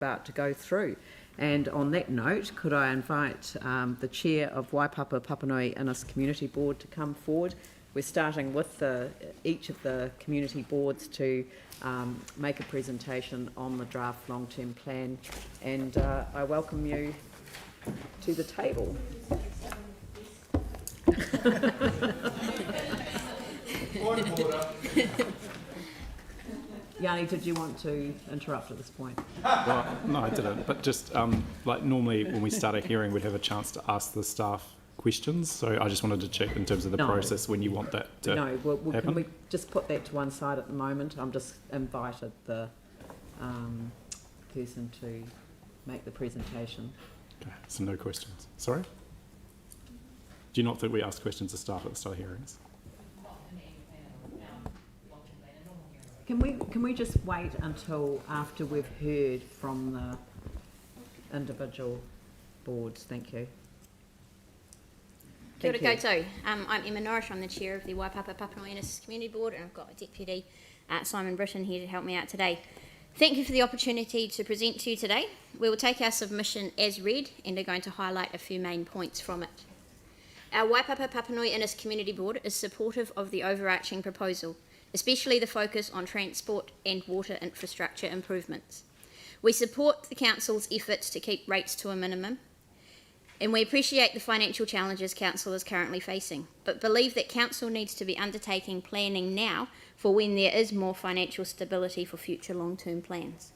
about to go through. And on that note, could I invite the Chair of Waipapa Papanui-Innes Community Board to come forward. We're starting with each of the community boards to make a presentation on the draft long-term plan, and I welcome you to the table. Yanni, did you want to interrupt at this point? Well, no, I didn't. But just like normally when we start a hearing, we'd have a chance to ask the staff questions. So I just wanted to check in terms of the process when you want that to happen. Can we just put that to one side at the moment? I'm just invited the person to make the presentation. Okay, so no questions. Sorry? Do you not think we ask questions of staff at the start of hearings? Can we just wait until after we've heard from the individual boards? Thank you. Kia ora koutou. I'm Emma Norrish. I'm the chair of the Waipapa Papanui-Innes Community Board, and I've got a deputy, Simon Britton, here to help me out today. Thank you for the opportunity to present to you today. We will take our submission as read and are going to highlight a few main points from it. Our Waipapa Papanui-Innes Community Board is supportive of the overarching proposal, especially the focus on transport and water infrastructure improvements. We support the Council's efforts to keep rates to a minimum, and we appreciate the financial challenges Council is currently facing, but believe that Council needs to be undertaking planning now for when there is more financial stability for future long-term plans.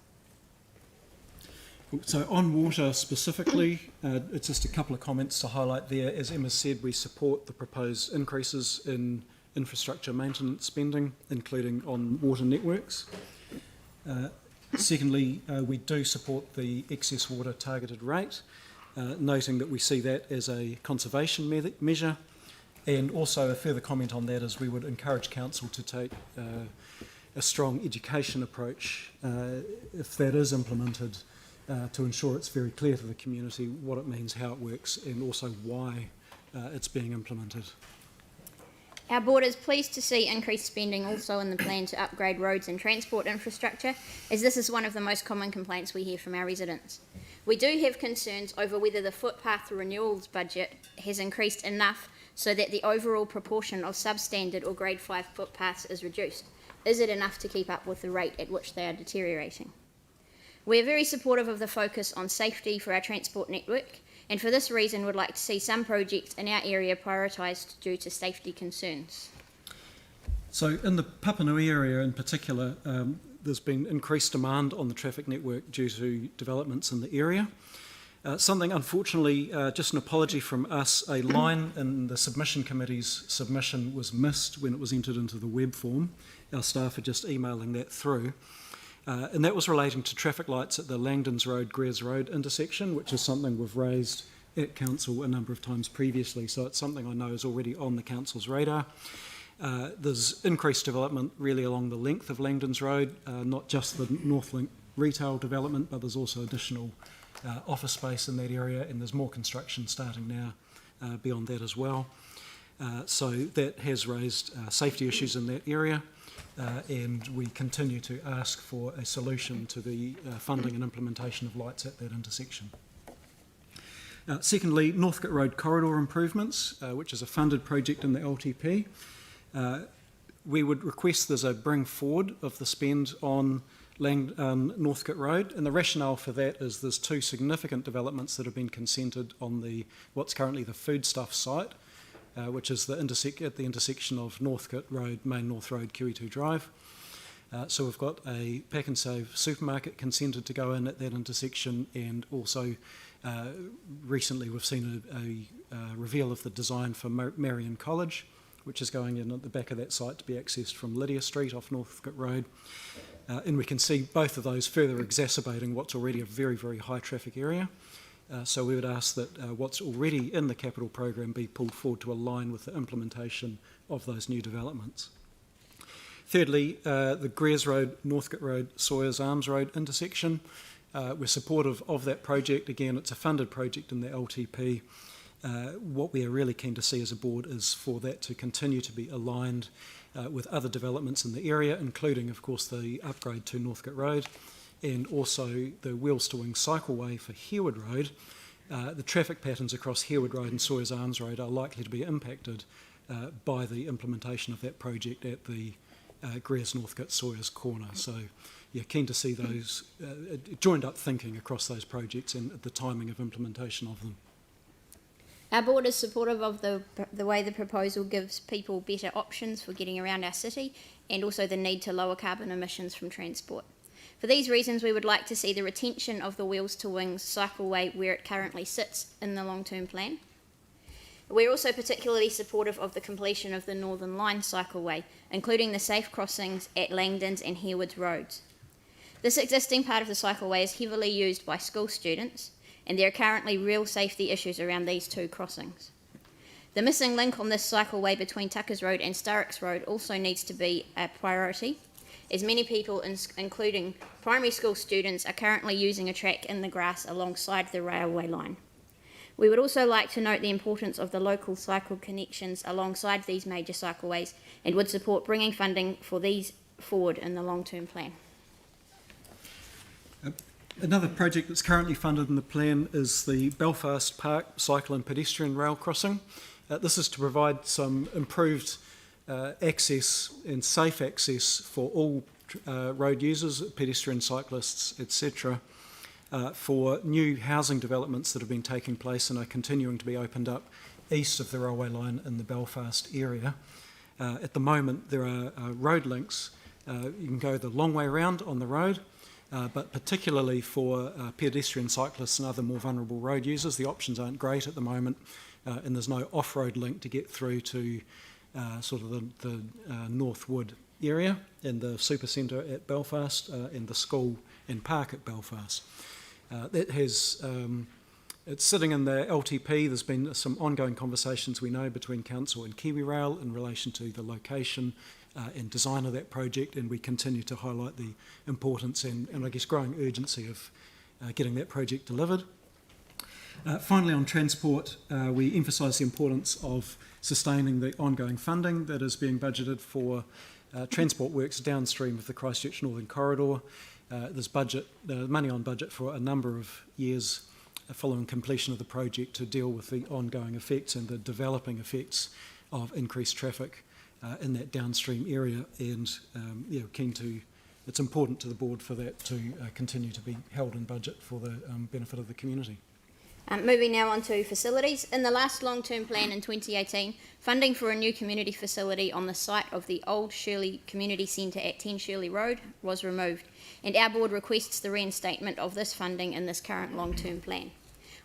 So on water specifically, it's just a couple of comments to highlight there. As Emma said, we support the proposed increases in infrastructure maintenance spending, including on water networks. Secondly, we do support the excess water targeted rate, noting that we see that as a conservation measure. And also a further comment on that is we would encourage Council to take a strong education approach, if that is implemented, to ensure it's very clear to the community what it means, how it works, and also why it's being implemented. Our board is pleased to see increased spending also in the plan to upgrade roads and transport infrastructure, as this is one of the most common complaints we hear from our residents. We do have concerns over whether the footpath renewals budget has increased enough so that the overall proportion of substandard or grade 5 footpaths is reduced. Is it enough to keep up with the rate at which they are deteriorating? We are very supportive of the focus on safety for our transport network, and for this reason would like to see some projects in our area prioritised due to safety concerns. So in the Papanui area in particular, there's been increased demand on the traffic network due to developments in the area. Something, unfortunately, just an apology from us, a line in the submission committee's submission was missed when it was entered into the web form. Our staff are just emailing that through. And that was relating to traffic lights at the Langdons Road, Greers Road intersection, which is something we've raised at Council a number of times previously. So it's something I know is already on the Council's radar. There's increased development really along the length of Langdons Road, not just the Northlink retail development, but there's also additional office space in that area, and there's more construction starting now beyond that as well. So that has raised safety issues in that area. And we continue to ask for a solution to the funding and implementation of lights at that intersection. Secondly, Northgate Road corridor improvements, which is a funded project in the LTP. We would request there's a bring forward of the spend on Northgate Road, and the rationale for that is there's two significant developments that have been consented on what's currently the foodstuff site, which is at the intersection of Northgate Road, Main North Road, QE2 Drive. So we've got a Pack and Save supermarket consented to go in at that intersection, and also recently we've seen a reveal of the design for Marion College, which is going in at the back of that site to be accessed from Lydia Street off Northgate Road. And we can see both of those further exacerbating what's already a very, very high traffic area. So we would ask that what's already in the capital program be pulled forward to align with the implementation of those new developments. Thirdly, the Greers Road, Northgate Road, Sawyers Arms Road intersection. We're supportive of that project. Again, it's a funded project in the LTP. What we are really keen to see as a board is for that to continue to be aligned with other developments in the area, including, of course, the upgrade to Northgate Road, and also the Wheels to Wings cycleway for Hereward Road, the traffic patterns across Hereward Road and Sawyers Arms Road are likely to be impacted by the implementation of that project at the Greers Northgate Sawyers corner. So, yeah, keen to see those joined up thinking across those projects and the timing of implementation of them. Our board is supportive of the way the proposal gives people better options for getting around our city, and also the need to lower carbon emissions from transport. For these reasons, we would like to see the retention of the Wheels to Wings cycleway where it currently sits in the long-term plan. We're also particularly supportive of the completion of the Northern Line cycleway, including the safe crossings at Langdons and Hereward Roads. This existing part of the cycleway is heavily used by school students, and there are currently real safety issues around these two crossings. The missing link on this cycleway between Tuckers Road and Starricks Road also needs to be a priority, as many people, including primary school students, are currently using a track in the grass alongside the railway line. We would also like to note the importance of the local cycle connections alongside these major cycleways, and would support bringing funding for these forward in the long-term plan. Another project that's currently funded in the plan is the Belfast Park Cycle and Pedestrian Rail Crossing. This is to provide some improved access and safe access for all road users, pedestrian cyclists, etc., for new housing developments that have been taking place and are continuing to be opened up east of the railway line in the Belfast area. At the moment, there are road links. You can go the long way around on the road, but particularly for pedestrian cyclists and other more vulnerable road users, the options aren't great at the moment, and there's no off-road link to get through to sort of the Northwood area and the supercentre at Belfast and the school and park at Belfast. That has, it's sitting in the LTP. There's been some ongoing conversations, we know, between Council and KiwiRail in relation to the location and design of that project, and we continue to highlight the importance and I guess growing urgency of getting that project delivered. Finally, on transport, we emphasise the importance of sustaining the ongoing funding that is being budgeted for transport works downstream of the Christchurch Northern Corridor. There's money on budget for a number of years following completion of the project to deal with the ongoing effects and the developing effects of increased traffic in that downstream area, and it's important to the board for that to continue to be held in budget for the benefit of the community. Moving now on to facilities. In the last long-term plan in 2018, funding for a new community facility on the site of the old Shirley Community Centre at 10 Shirley Road was removed, and our board requests the reinstatement of this funding in this current long-term plan.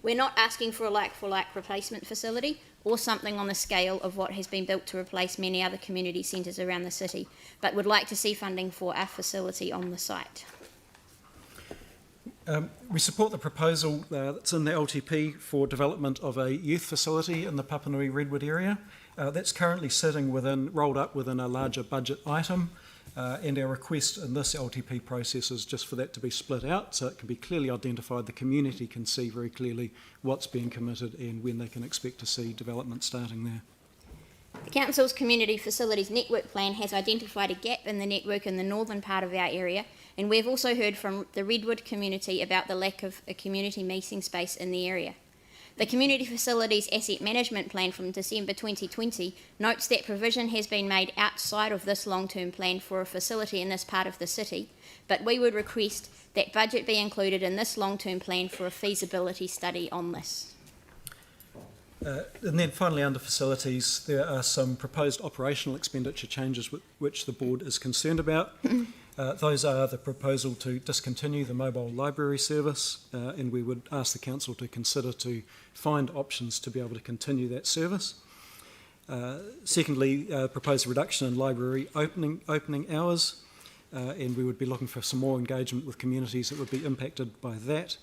We're not asking for a like-for-like replacement facility or something on the scale of what has been built to replace many other community centres around the city, but would like to see funding for our facility on the site. We support the proposal that's in the LTP for development of a youth facility in the Papanui Redwood area. That's currently sitting rolled up within a larger budget item, and our request in this LTP process is just for that to be split out so it can be clearly identified, the community can see very clearly what's being committed and when they can expect to see development starting there. The Council's Community Facilities Network Plan has identified a gap in the network in the northern part of our area, and we've also heard from the Redwood community about the lack of a community meeting space in the area. The Community Facilities Asset Management Plan from December 2020 notes that provision has been made outside of this long-term plan for a facility in this part of the city, but we would request that budget be included in this long-term plan for a feasibility study on this. And then finally, under facilities, there are some proposed operational expenditure changes which the board is concerned about. Those are the proposal to discontinue the mobile library service, and we would ask the council to consider to find options to be able to continue that service. Secondly, proposed reduction in library opening hours, and we would be looking for some more engagement with communities that would be impacted by that.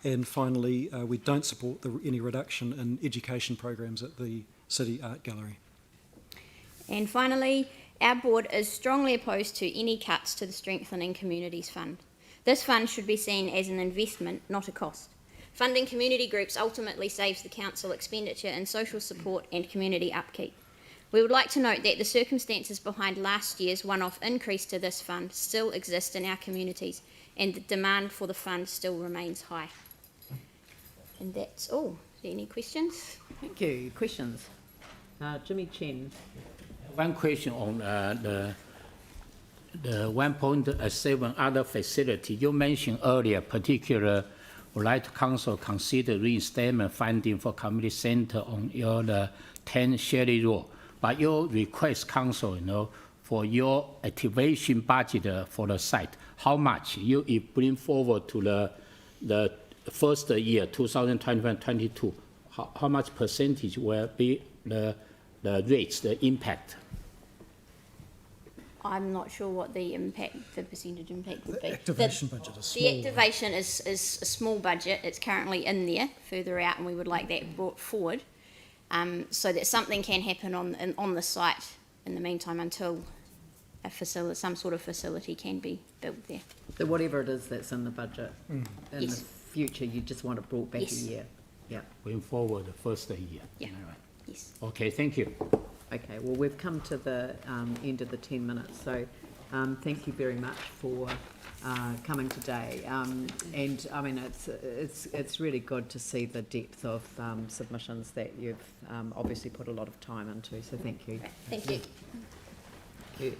And finally, we don't support any reduction in education programs at the City Art Gallery. And finally, our board is strongly opposed to any cuts to the Strengthening Communities Fund. This fund should be seen as an investment, not a cost. Funding community groups ultimately saves the council expenditure in social support and community upkeep. We would like to note that the circumstances behind last year's one-off increase to this fund still exist in our communities, and the demand for the fund still remains high. And that's all. Is there any questions? Thank you. Questions? Jimmy Chen. One question on the 1.7 other facility. You mentioned earlier, particular, would like to council consider reinstatement funding for community center on your 10 Shelley Road. But you request council, for your activation budget for the site, how much you bring forward to the first year, 2021-22, how much percentage will be the rates, the impact? I'm not sure what the percentage impact would be. The activation budget is small. The activation is a small budget. It's currently in there, further out, and we would like that brought forward, so that something can happen on the site in the meantime until some sort of facility can be built there. So whatever it is that's in the budget, in Yes. the future, you just want it brought back Yes. a year. Yeah. Going forward, the first year. Yeah. Am I right? Yes. Okay, thank you. Okay, well, we've come to the end of the 10 minutes, so thank you very much for coming today. And I mean, it's really good to see the depth of submissions that you've obviously put a lot of time into, so thank you. Thank you. Thank you.